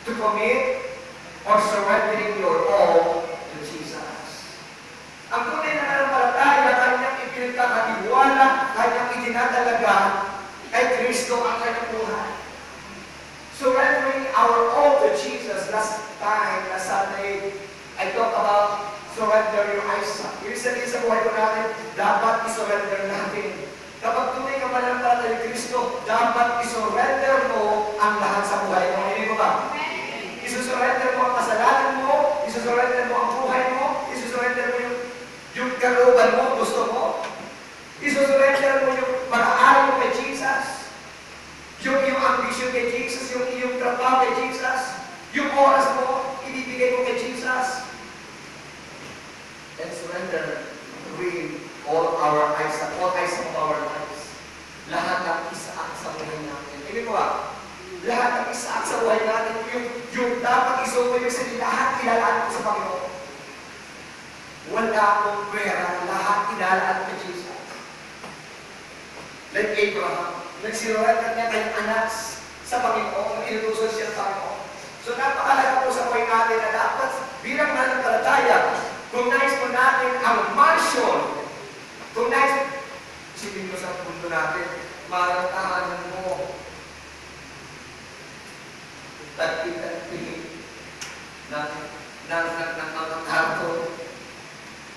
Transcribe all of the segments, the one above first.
to commit or surrendering your all to Jesus. Ang tunay na nanampalataya, kanyang ipinagkakatiwala, kanyang itinatalaga kay Kristo ang kanyang buhay. Surrendering our all to Jesus. Last time, last Sunday, I talk about surrender your Isaac. Ibig sabihin sa buhay ko natin, dapat isurrender natin. Kapag tunay ka mananampalataya kay Kristo, dapat isurrender mo ang lahat sa buhay mo. Hindi mo ba? Isusurrender mo ang kasalanan mo, isusurrender mo ang buhay mo, isusurrender mo yung kalooban mo, gusto mo. Isusurrender mo yung pag-aaral mo kay Jesus, yung ambisyon kay Jesus, yung trabaho kay Jesus, yung oras mo, ibibigay mo kay Jesus. And surrender with all our eyes of our lives. Lahat ng isaak sa buhay natin. Hindi ko ba? Lahat ng isaak sa buhay natin, yung dapat isuko yung sa lahat ilalaan ko sa Panginoon. Wala akong pera, lahat ilalaan kay Jesus. Like Abraham, nagsinulat niya kayong anak sa Panginoon, inutusan siya sa Panginoon. So napakalaga po sa buhay natin na dapat bilang mananampalataya, kung nais po natin ang mansion, kung nais, isipin mo sa mundo natin, marantahanan mo, tagpi-tagpi, ng mga karton,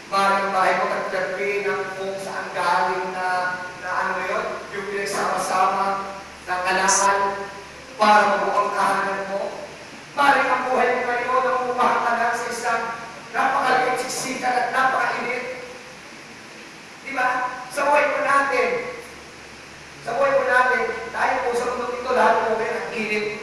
maraming bahay mo tagpi ng kung saan galing na ano yun, yung pinagsama-sama ng kalaman para mabuo ang kahanan mo. Maraming ang buhay mo ngayon na umupahan ka lang sa isang napakaliit siksikan at napakainit. Diba? Sa buhay po natin, tayo po sa mundo ito, lahat po ngayon ang init.